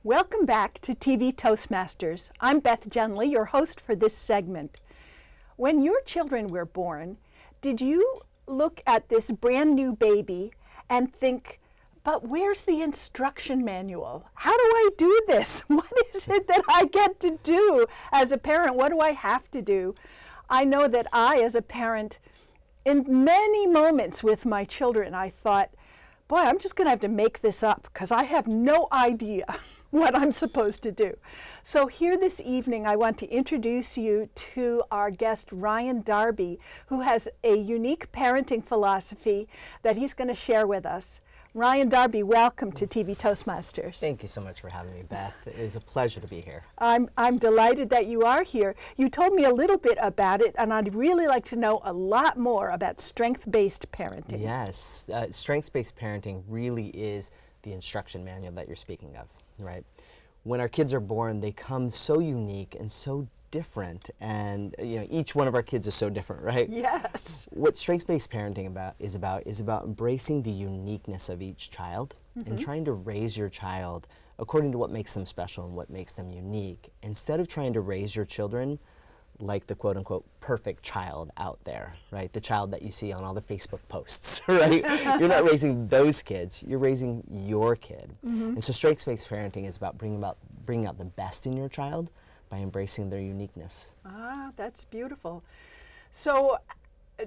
Welcome back to TV Toastmasters. I'm Beth Genly, your host for this segment. When your children were born, did you look at this brand new baby and think, but where's the instruction manual? How do I do this? What is it that I get to do as a parent? What do I have to do? I know that I, as a parent, in many moments with my children, I thought, boy, I'm just going to have to make this up because I have no idea what I'm supposed to do. So here this evening, I want to introduce you to our guest, Ryan Darby, who has a unique parenting philosophy that he's going to share with us. Ryan Darby, welcome to TV Toastmasters. Thank you so much for having me, Beth. It is a pleasure to be here. I'm delighted that you are here. You told me a little bit about it, and I'd really like to know a lot more about strength-based parenting. Yes, strengths-based parenting really is the instruction manual that you're speaking of, right? When our kids are born, they come so unique and so different, and each one of our kids is so different, right? Yes. What strengths-based parenting is about embracing the uniqueness of each child and trying to raise your child according to what makes them special and what makes them unique, instead of trying to raise your children like the quote-unquote perfect child out there, right? The child that you see on all the Facebook posts, right? You're not raising those kids, you're raising your kid. And so strengths-based parenting is about bringing out the best in your child by embracing their uniqueness. Ah, that's beautiful. So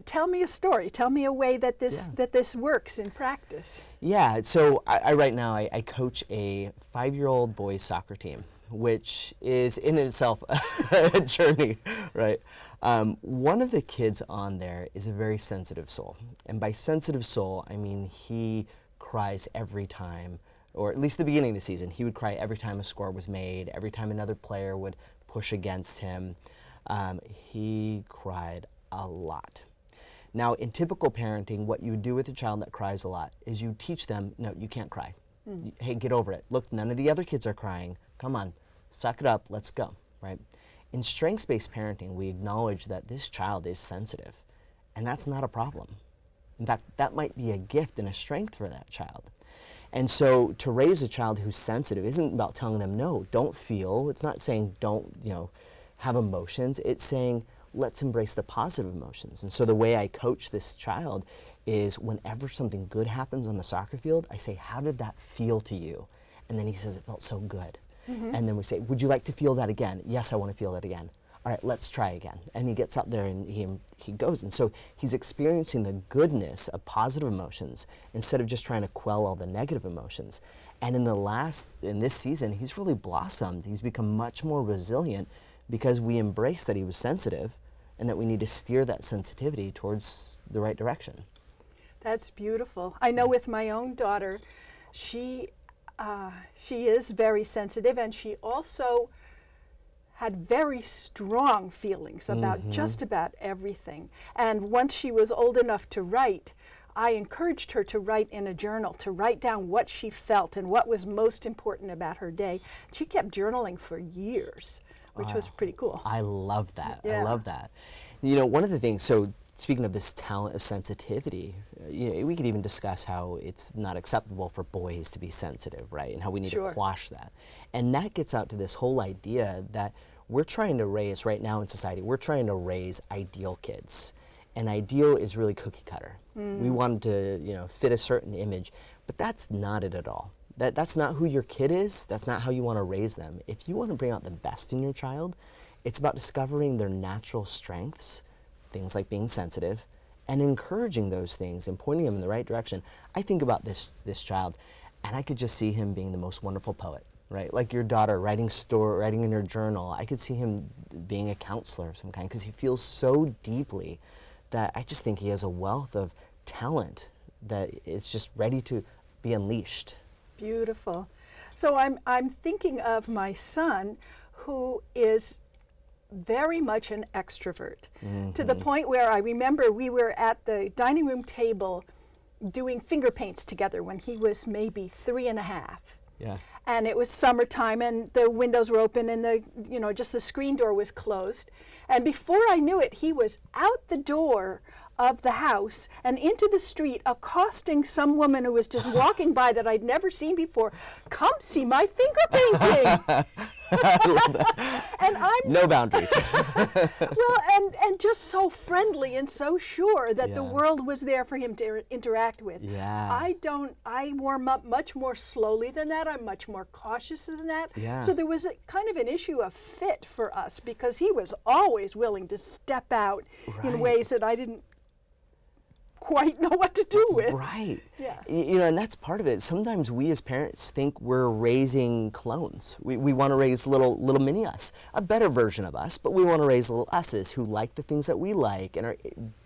tell me a story. Tell me a way that this works in practice. Yeah, so I right now I coach a 5-year-old boys soccer team, which is in itself a journey, right? One of the kids on there is a very sensitive soul. And by sensitive soul, I mean he cries every time, or at least the beginning of the season, he would cry every time a score was made, every time another player would push against him. He cried a lot. Now, in typical parenting, what you do with a child that cries a lot is you teach them, no, you can't cry. Hey, get over it. Look, none of the other kids are crying. Come on, suck it up, let's go, right? In strengths-based parenting, we acknowledge that this child is sensitive, and that's not a problem. In fact, that might be a gift and a strength for that child. And so to raise a child who's sensitive isn't about telling them, no, don't feel. It's not saying don't, have emotions. It's saying, let's embrace the positive emotions. And so the way I coach this child is whenever something good happens on the soccer field, I say, how did that feel to you? And then he says, it felt so good. And then we say, would you like to feel that again? Yes, I want to feel that again. All right, let's try again. And he gets up there and he goes. And so he's experiencing the goodness of positive emotions instead of just trying to quell all the negative emotions. And in this season, he's really blossomed. He's become much more resilient because we embrace that he was sensitive and that we need to steer that sensitivity towards the right direction. That's beautiful. I know with my own daughter, she is very sensitive, and she also had very strong feelings about just about everything. And once she was old enough to write, I encouraged her to write in a journal, to write down what she felt and what was most important about her day. She kept journaling for years, which was pretty cool. I love that. Yeah. I love that. One of the things, so speaking of this talent of sensitivity, we could even discuss how it's not acceptable for boys to be sensitive, right? And how we need to quash that. And that gets out to this whole idea that we're trying to raise, right now in society, we're trying to raise ideal kids. And ideal is really cookie cutter. We want them to, fit a certain image, but that's not it at all. That's not who your kid is. That's not how you want to raise them. If you want to bring out the best in your child, it's about discovering their natural strengths, things like being sensitive, and encouraging those things and pointing them in the right direction. I think about this child, and I could just see him being the most wonderful poet, right? Like your daughter writing in her journal. I could see him being a counselor of some kind because he feels so deeply that I just think he has a wealth of talent that is just ready to be unleashed. Beautiful. So I'm thinking of my son, who is very much an extrovert, to the point where I remember we were at the dining room table doing finger paints together when he was maybe 3.5. Yeah. And it was summertime, and the windows were open, and just the screen door was closed. And before I knew it, he was out the door of the house and into the street, accosting some woman who was just walking by that I'd never seen before. Come see my finger painting. I love that. And I'm no boundaries. well, and just so friendly and so sure that the Yeah. world was there for him to interact with. Yeah. I warm up much more slowly than that. I'm much more cautious than that. Yeah. So there was a kind of an issue of fit for us because he was always willing to step out in Right. ways that I didn't quite know what to do with. Right. Yeah. You know, and that's part of it. Sometimes we as parents think we're raising clones. We want to raise little mini us, a better version of us, but we want to raise little us's who like the things that we like and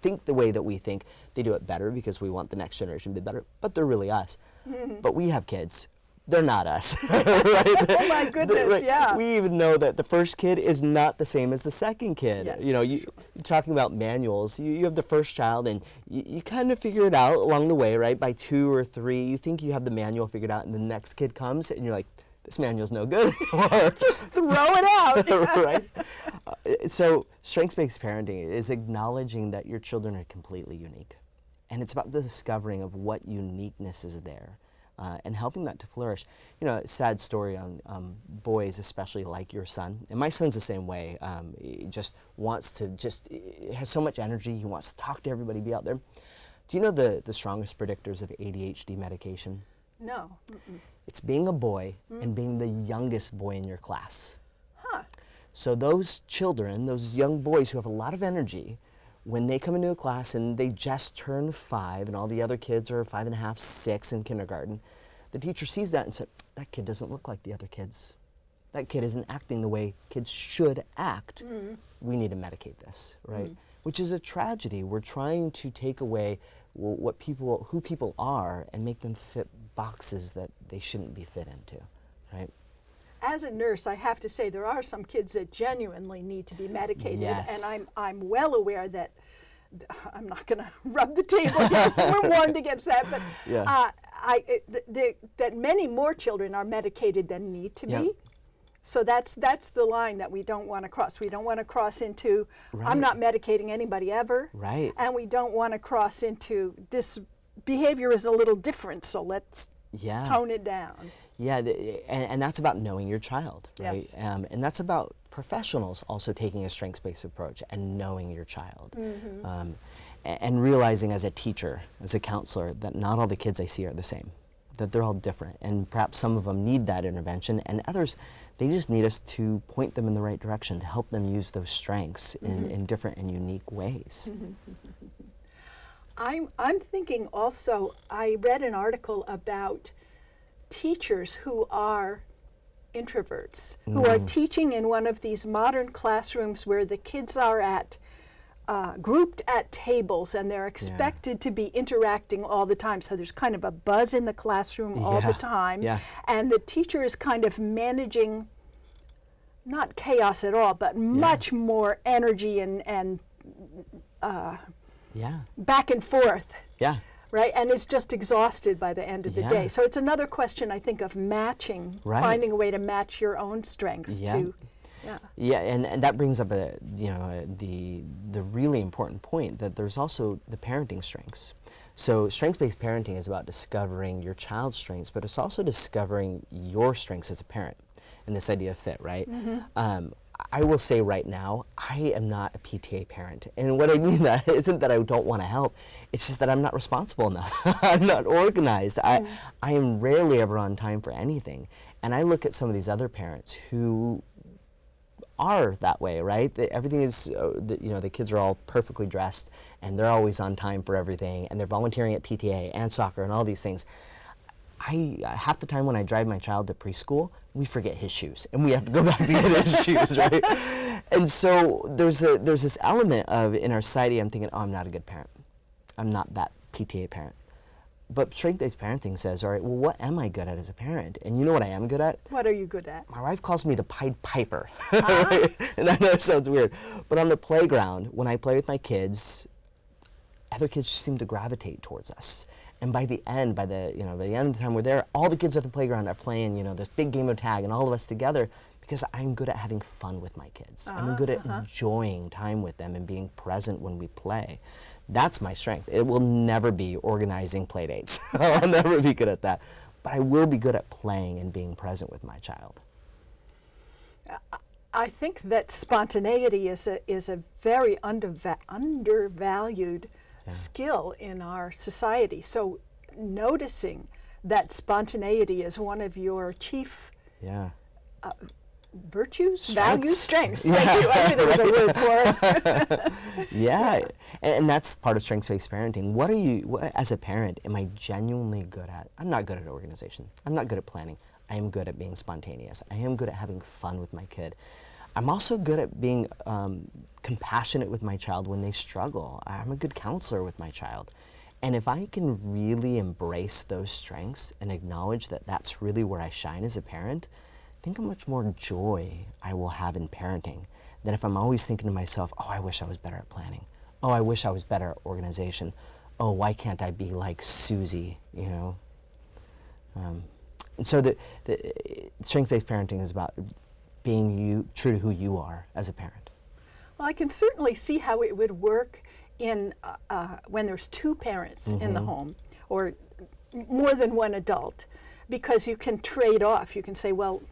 think the way that we think. They do it better because we want the next generation to be better, but they're really us. But we have kids. They're not us. Right? Oh my goodness, Right. yeah. We even know that the first kid is not the same as the second kid. Yes, you know, you're talking about manuals. You have the first child and you kind of figure it out along the way, right? By 2 or 3, you think you have the manual figured out and the next kid comes and you're like, this manual's no good anymore. Just throw it out. Right? So strengths-based parenting is acknowledging that your children are completely unique. And it's about the discovering of what uniqueness is there. And helping that to flourish. You know, sad story on boys, especially like your son. And my son's the same way. He just wants to, he has so much energy. He wants to talk to everybody, be out there. Do you know the strongest predictors of ADHD medication? No. Mm-mm. It's being a boy and being the youngest boy in your class. Huh. So those children, those young boys who have a lot of energy, when they come into a class and they just turn 5 and all the other kids are 5 and a half, 6 in kindergarten, the teacher sees that and says, that kid doesn't look like the other kids. That kid isn't acting the way kids should act. We need to medicate this, right? Which is a tragedy. We're trying to take away who people are and make them fit boxes that they shouldn't be fit into, right? As a nurse, I have to say there are some kids that genuinely need to be medicated, Yes. and I'm well aware that I'm not going to rub the table. We're warned against that, but Yeah. that many more children are medicated than need to Yeah. be. So that's the line that we don't want to cross. We don't want to cross into Right. I'm not medicating anybody ever, Right. and we don't want to cross into this behavior is a little different, so let's Yeah. tone it down. Yeah, and that's about knowing your child, right? Yes. And that's about professionals also taking a strengths-based approach and knowing your child. And realizing as a teacher, as a counselor, that not all the kids I see are the same, that they're all different. And perhaps some of them need that intervention, and others, they just need us to point them in the right direction to help them use those strengths in different and unique ways. I'm thinking also, I read an article about teachers who are introverts, who are teaching in one of these modern classrooms where the kids are grouped at tables and they're expected to be interacting all the time. So there's kind of a buzz in the classroom all the time. Yeah. And the teacher is kind of managing, not chaos at all, but much more energy and Yeah, back and forth. yeah. Right, and it's just exhausted by the end of the Yeah. day. So it's another question, I think, of matching, Right. finding a way to match your own strengths Yeah. to, Yeah, and that brings up the really important point that there's also the parenting strengths. So strengths-based parenting is about discovering your child's strengths, but it's also discovering your strengths as a parent, and this idea of fit, right? I will say right now, I am not a PTA parent. And what I mean that isn't that I don't want to help, it's just that I'm not responsible enough. I'm not organized. I am rarely ever on time for anything. And I look at some of these other parents who are that way, right? Everything is, the kids are all perfectly dressed and they're always on time for everything and they're volunteering at PTA and soccer and all these things. Half the time when I drive my child to preschool, we forget his shoes and we have to go back to get his shoes, right? And so there's this element of, in our society, I'm thinking, oh, I'm not a good parent. I'm not that PTA parent. But strength-based parenting says, all right, well, what am I good at as a parent? And you know what I am good at? what are you good at? My wife calls me the Pied Piper. And I know it sounds weird. But on the playground, when I play with my kids, other kids just seem to gravitate towards us. And by the end of the time we're there, all the kids at the playground are playing, this big game of tag and all of us together because I'm good at having fun with my kids. I'm good at enjoying time with them and being present when we play. That's my strength. It will never be organizing play dates. I'll never be good at that. But I will be good at playing and being present with my child. I think that spontaneity is a very undervalued skill in our society. So noticing that spontaneity is one of your chief virtues, values, strengths. Yeah. Thank you. I knew there was a word for it. Yeah, and that's part of strengths-based parenting. What, as a parent, am I genuinely good at? I'm not good at organization. I'm not good at planning. I am good at being spontaneous. I am good at having fun with my kid. I'm also good at being compassionate with my child when they struggle. I'm a good counselor with my child. And if I can really embrace those strengths and acknowledge that that's really where I shine as a parent, think how much more joy I will have in parenting than if I'm always thinking to myself, oh, I wish I was better at planning. Oh, I wish I was better at organization. Oh, why can't I be like Susie, you know? And so the strength-based parenting is about being true to who you are as a parent. Well, I can certainly see how it would work in when there's two parents in the home, or more than one adult, because you can trade off. You can say, well,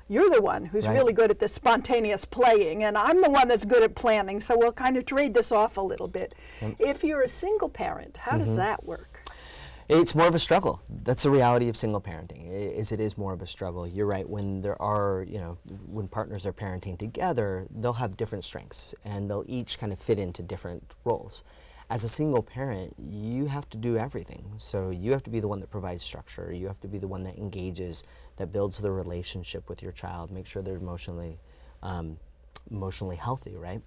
you're the one who's really good at the spontaneous playing, and I'm the one that's good at planning, so we'll kind of trade this off a little bit. If you're a single parent, how does that work? It's more of a struggle. That's the reality of single parenting, it is more of a struggle. You're right, when there are, when partners are parenting together, they'll have different strengths, and they'll each kind of fit into different roles. As a single parent, you have to do everything. So you have to be the one that provides structure. You have to be the one that engages, that builds the relationship with your child, make sure they're emotionally healthy, right?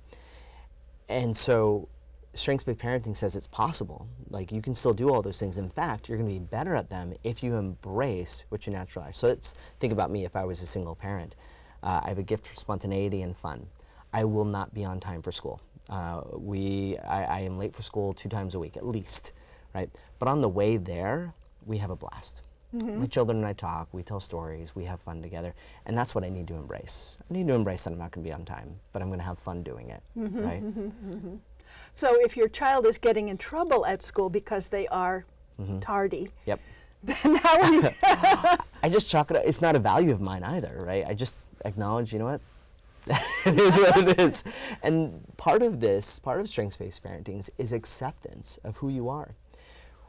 And so strengths-based parenting says it's possible. Like, you can still do all those things. In fact, you're going to be better at them if you embrace what you naturalize. So think about me if I was a single parent. I have a gift for spontaneity and fun. I will not be on time for school. I am late for school 2 times a week at least, right? But on the way there, we have a blast. My children and I talk, we tell stories, we have fun together, and that's what I need to embrace. I need to embrace that I'm not going to be on time, but I'm going to have fun doing it, right? So if your child is getting in trouble at school because they are tardy, then how are you? I just chalk it up. It's not a value of mine either, right? I just acknowledge, you know what? It is what it is. And part of strengths-based parenting is acceptance of who you are.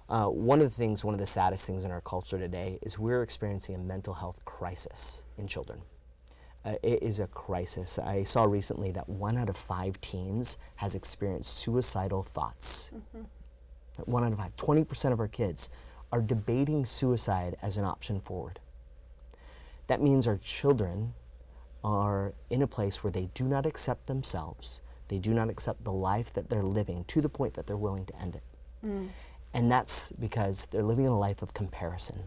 One of the saddest things in our culture today is we're experiencing a mental health crisis in children. It is a crisis. I saw recently that 1 out of 5 teens has experienced suicidal thoughts. 1 out of 5, 20% of our kids are debating suicide as an option forward. That means our children are in a place where they do not accept themselves, they do not accept the life that they're living to the point that they're willing to end it. And that's because they're living in a life of comparison.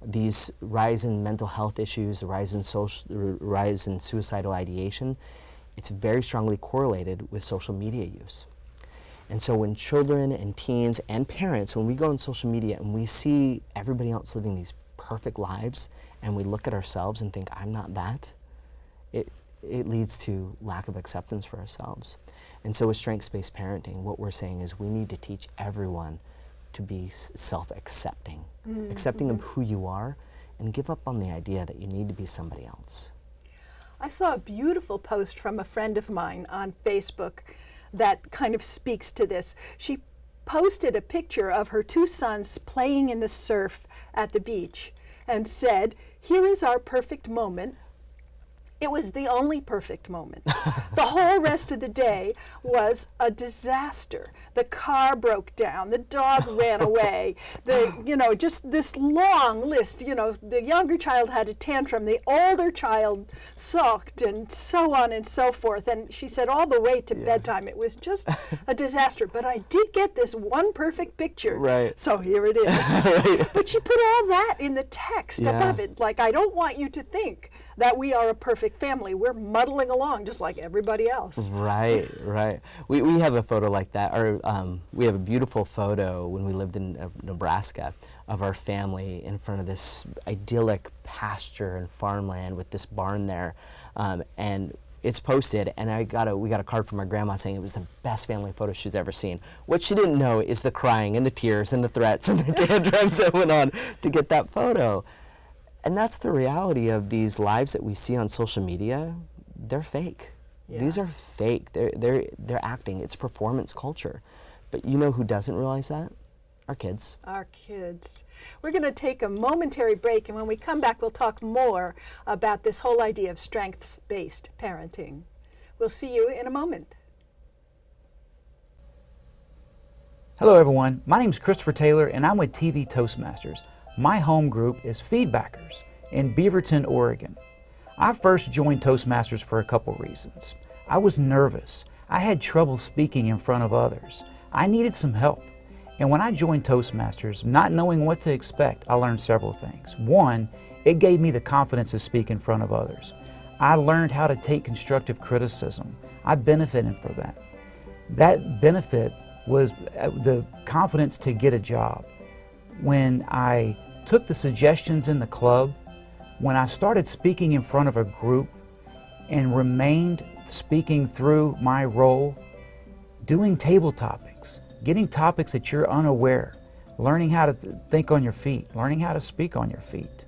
These rise in mental health issues, the rise in suicidal ideation, it's very strongly correlated with social media use. And so when children and teens and parents, when we go on social media and we see everybody else living these perfect lives, and we look at ourselves and think, I'm not that, it leads to lack of acceptance for ourselves. And so with strengths-based parenting, what we're saying is we need to teach everyone to be self-accepting, accepting of who you are, and give up on the idea that you need to be somebody else. I saw a beautiful post from a friend of mine on Facebook that kind of speaks to this. She posted a picture of her 2 sons playing in the surf at the beach and said, "Here is our perfect moment." It was the only perfect moment. The whole rest of the day was a disaster. The car broke down, the dog ran away, just this long list. The younger child had a tantrum, the older child sulked, and so on and so forth. And she said all the way to bedtime, it was just a disaster. But I did get this one perfect picture. Right. So here it is. But she put all that in the text above it. Like, I don't want you to think that we are a perfect family. We're muddling along just like everybody else. Right. We have a photo like that, or we have a beautiful photo when we lived in Nebraska of our family in front of this idyllic pasture and farmland with this barn there. And it's posted, and we got a card from our grandma saying it was the best family photo she's ever seen. What she didn't know is the crying and the tears and the threats and the tantrums that went on to get that photo. And that's the reality of these lives that we see on social media. They're fake. Yeah. These are fake. They're acting. It's performance culture. But you know who doesn't realize that? Our kids. Our kids. We're going to take a momentary break, and when we come back, we'll talk more about this whole idea of strengths-based parenting. We'll see you in a moment. Hello everyone, my name is Christopher Taylor and I'm with TV Toastmasters. My home group is Feedbackers in Beaverton, Oregon. I first joined Toastmasters for a couple reasons. I was nervous. I had trouble speaking in front of others. I needed some help. And when I joined Toastmasters, not knowing what to expect, I learned several things. One, it gave me the confidence to speak in front of others. I learned how to take constructive criticism. I benefited from that. That benefit was the confidence to get a job. When I took the suggestions in the club, when I started speaking in front of a group and remained speaking through my role, doing table topics, getting topics that you're unaware, learning how to think on your feet, learning how to speak on your feet.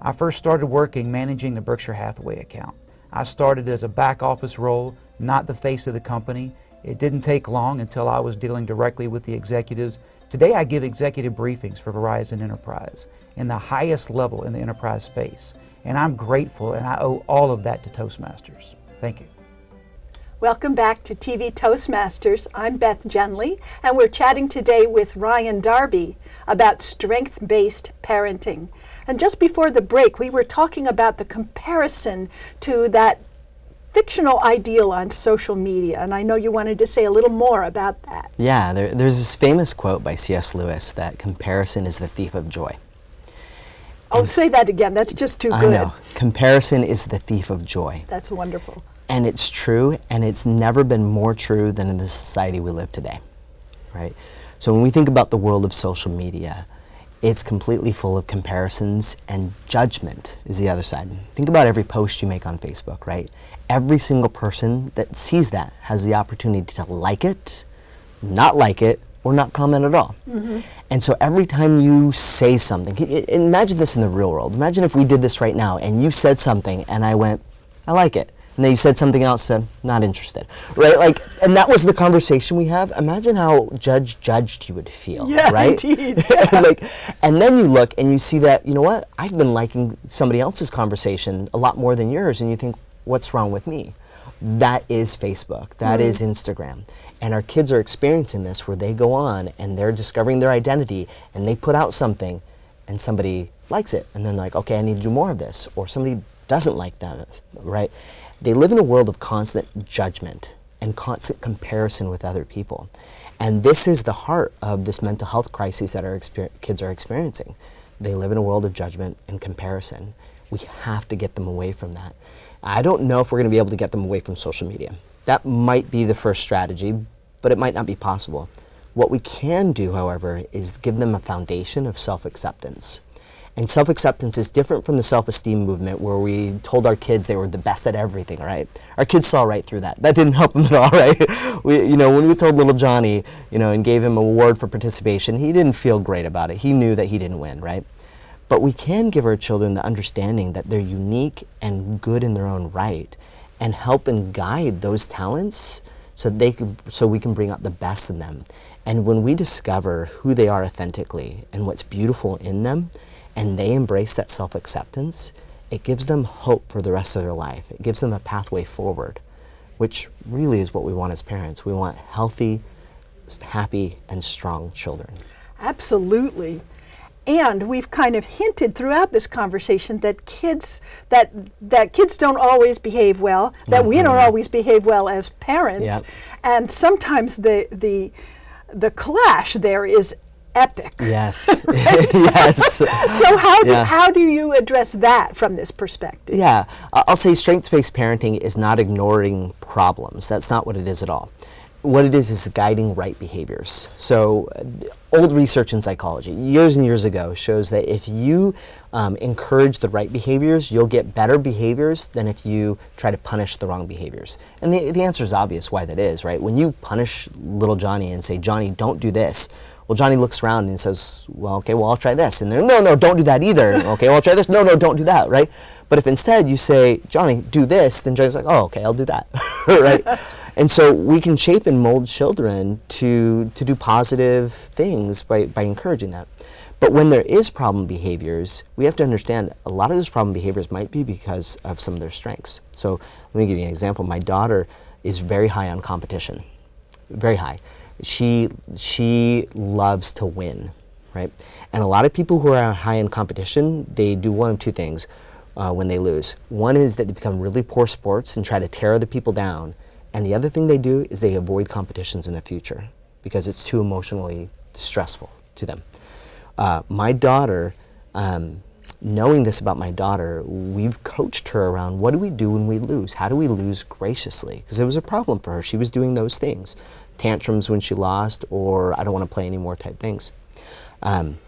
I first started working managing the Berkshire Hathaway account. I started as a back office role, not the face of the company. It didn't take long until I was dealing directly with the executives. Today I give executive briefings for Verizon Enterprise in the highest level in the enterprise space. And I'm grateful, and I owe all of that to Toastmasters. Thank you. Welcome back to TV Toastmasters. I'm Beth Genly, and we're chatting today with Ryan Darby about strength-based parenting. And just before the break, we were talking about the comparison to that fictional ideal on social media, and I know you wanted to say a little more about that. Yeah, there's this famous quote by C.S. Lewis that comparison is the thief of joy. Oh, say that again. That's just too good. I know. Comparison is the thief of joy. That's wonderful. And it's true, and it's never been more true than in the society we live today, right? So when we think about the world of social media, it's completely full of comparisons, and judgment is the other side. Think about every post you make on Facebook, right? Every single person that sees that has the opportunity to like it, not like it, or not comment at all. Mm-hmm. And so every time you say something, imagine this in the real world. Imagine if we did this right now and you said something and I went, I like it. And then you said something else, said, not interested, right? Like, and that was the conversation we have. Imagine how judged you would feel, yeah, right? Indeed. Yeah. And then you look and you see that, you know what? I've been liking somebody else's conversation a lot more than yours, and you think, what's wrong with me? That is Facebook. That is Instagram. And our kids are experiencing this where they go on and they're discovering their identity and they put out something and somebody likes it and then like, okay, I need to do more of this, or somebody doesn't like that, right? They live in a world of constant judgment and constant comparison with other people. And this is the heart of this mental health crisis that our kids are experiencing. They live in a world of judgment and comparison. We have to get them away from that. I don't know if we're going to be able to get them away from social media. That might be the first strategy, but it might not be possible. What we can do, however, is give them a foundation of self-acceptance. And self-acceptance is different from the self-esteem movement where we told our kids they were the best at everything, right? Our kids saw right through that. That didn't help them at all, right? When we told little Johnny, and gave him an award for participation, he didn't feel great about it. He knew that he didn't win, right? But we can give our children the understanding that they're unique and good in their own right, and help and guide those talents so we can bring out the best in them. And when we discover who they are authentically and what's beautiful in them, and they embrace that self-acceptance, it gives them hope for the rest of their life. It gives them a pathway forward, which really is what we want as parents. We want healthy, happy, and strong children. Absolutely. And we've kind of hinted throughout this conversation that kids don't always behave well, that we don't always behave well as parents, Yep. and sometimes the clash there is epic. Yes. Yes. So how do you address that from this perspective? Yeah, I'll say strength-based parenting is not ignoring problems. That's not what it is at all. what it is guiding right behaviors. So old research in psychology, years and years ago, shows that if you encourage the right behaviors, you'll get better behaviors than if you try to punish the wrong behaviors. And the answer is obvious why that is, right? When you punish little Johnny and say, Johnny, don't do this, well, Johnny looks around and says, well, okay, well, I'll try this. And then, no, don't do that either. Okay, well, I'll try this. No, don't do that, right? But if instead you say, Johnny, do this, then Johnny's like, oh, okay, I'll do that, right? And so we can shape and mold children to do positive things by encouraging that. But when there is problem behaviors, we have to understand a lot of those problem behaviors might be because of some of their strengths. So let me give you an example. My daughter is very high on competition, very high. She loves to win, right? And a lot of people who are high in competition, they do one of two things when they lose. One is that they become really poor sports and try to tear other people down. And the other thing they do is they avoid competitions in the future because it's too emotionally stressful to them. My daughter, knowing this about my daughter, we've coached her around what do we do when we lose? How do we lose graciously? Because it was a problem for her. She was doing those things. Tantrums when she lost, or I don't want to play anymore type things. And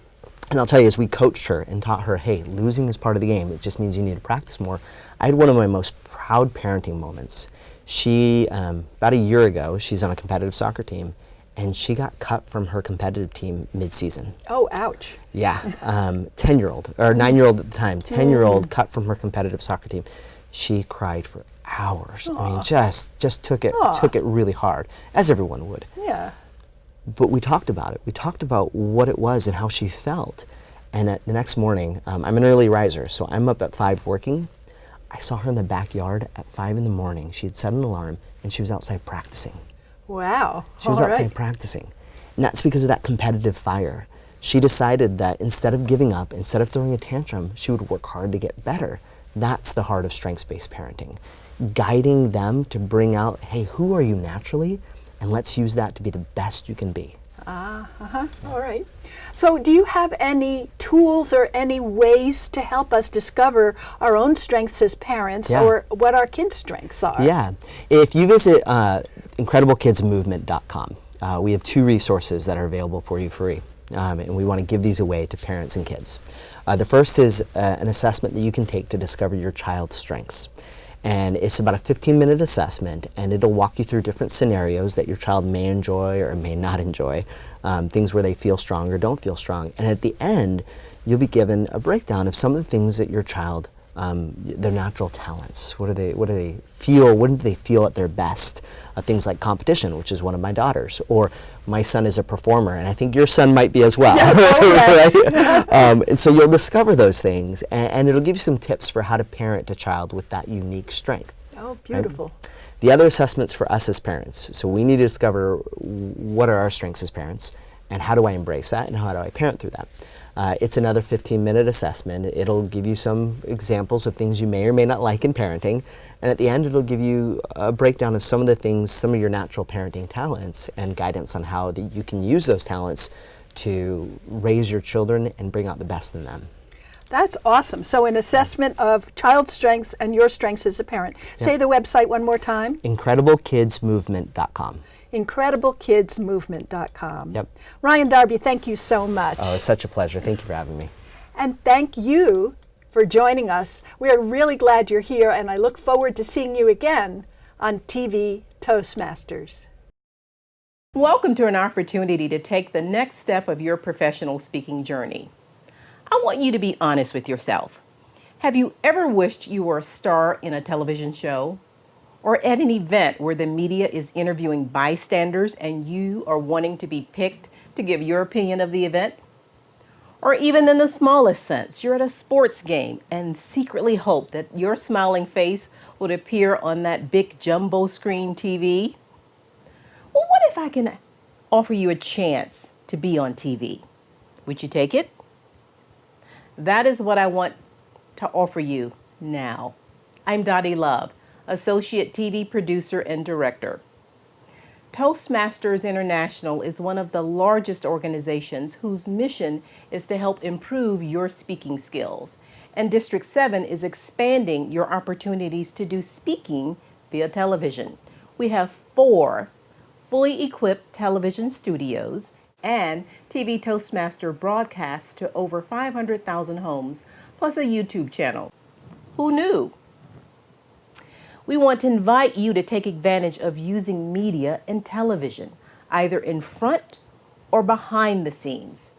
I'll tell you, as we coached her and taught her, hey, losing is part of the game. It just means you need to practice more. I had one of my most proud parenting moments. She, about a year ago, she's on a competitive soccer team, and she got cut from her competitive team mid-season. Oh, ouch. Yeah, 10-year-old, or 9-year-old at the time, 10-year-old cut from her competitive soccer team. She cried for hours. Aww. I mean, just took it really hard, as everyone would. Yeah. But we talked about it. We talked about what it was and how she felt. And the next morning, I'm an early riser, so I'm up at 5 working. I saw her in the backyard at 5 in the morning. She had set an alarm, and she was outside practicing. Wow. She was outside practicing. And that's because of that competitive fire. She decided that instead of giving up, instead of throwing a tantrum, she would work hard to get better. That's the heart of strengths-based parenting. Guiding them to bring out, hey, who are you naturally? And let's use that to be the best you can be. All right. So do you have any tools or any ways to help us discover our own strengths as parents or what our kids' strengths are? Yeah. If you visit IncredibleKidsMovement.com, we have 2 resources that are available for you free. And we want to give these away to parents and kids. The first is an assessment that you can take to discover your child's strengths. And it's about a 15-minute assessment, and it'll walk you through different scenarios that your child may enjoy or may not enjoy, things where they feel strong or don't feel strong. And at the end, you'll be given a breakdown of some of the things that your child, their natural talents. What do they feel? When do they feel at their best? Things like competition, which is one of my daughters, or my son is a performer, and I think your son might be as well. Yes, right? And so you'll discover those things, and it'll give you some tips for how to parent a child with that unique strength. Oh, beautiful. Right? The other assessments for us as parents, so we need to discover what are our strengths as parents, and how do I embrace that, and how do I parent through that. It's another 15-minute assessment. It'll give you some examples of things you may or may not like in parenting, and at the end it'll give you a breakdown of some of the things, some of your natural parenting talents, and guidance on how that you can use those talents to raise your children and bring out the best in them. That's awesome. So an assessment of child's strengths and your strengths as a parent. Say the website one more time. IncredibleKidsMovement.com. IncredibleKidsMovement.com. Yep. Ryan, Darby, thank you so much. Oh, it's such a pleasure. Thank you for having me. And thank you for joining us. We are really glad you're here, and I look forward to seeing you again on TV Toastmasters. Welcome to an opportunity to take the next step of your professional speaking journey. I want you to be honest with yourself. Have you ever wished you were a star in a television show? Or at an event where the media is interviewing bystanders and you are wanting to be picked to give your opinion of the event? Or even in the smallest sense, you're at a sports game and secretly hope that your smiling face would appear on that big jumbo screen TV? Well, what if I can offer you a chance to be on TV? Would you take it? That is what I want to offer you now. I'm Dottie Love, Associate TV Producer and Director. Toastmasters International is one of the largest organizations whose mission is to help improve your speaking skills. And District 7 is expanding your opportunities to do speaking via television. We have four fully equipped television studios, and TV Toastmaster broadcasts to over 500,000 homes, plus a YouTube channel. Who knew? We want to invite you to take advantage of using media and television, either in front or behind the scenes.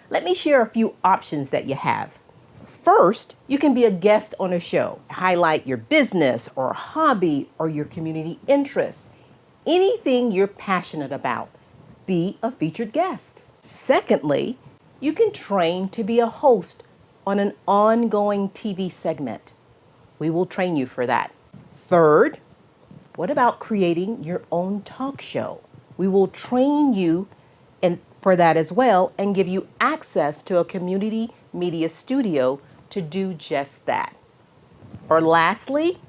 Let me share a few options that you have. First, you can be a guest on a show. Highlight your business or hobby or your community interest. Anything you're passionate about. Be a featured guest. Secondly, you can train to be a host on an ongoing TV segment. We will train you for that. Third, what about creating your own talk show? We will train you for that as well and give you access to a community media studio to do just that. Or lastly,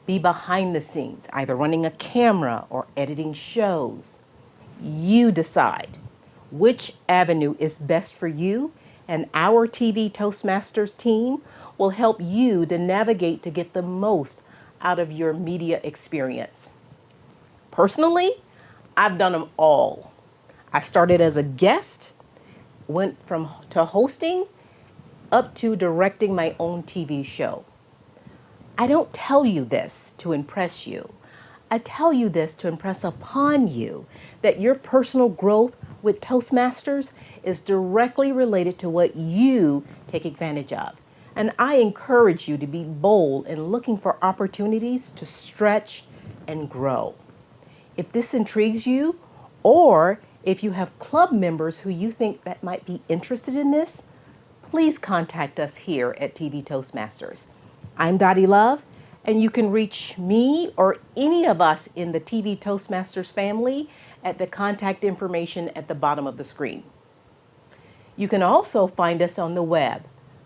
be behind the scenes, either running a camera or editing shows. You decide which avenue is best for you, and our TV Toastmasters team will help you to navigate to get the most out of your media experience. Personally, I've done them all. I started as a guest, went to hosting, up to directing my own TV show. I don't tell you this to impress you. I tell you this to impress upon you that your personal growth with Toastmasters is directly related to what you take advantage of. And I encourage you to be bold in looking for opportunities to stretch and grow. If this intrigues you, or if you have club members who you think that might be interested in this, please contact us here at TV Toastmasters. I'm Dottie Love, and you can reach me or any of us in the TV Toastmasters family at the contact information at the bottom of the screen. You can also find us on the web.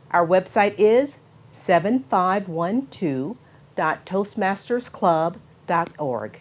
Our website is 7512.toastmastersclub.org.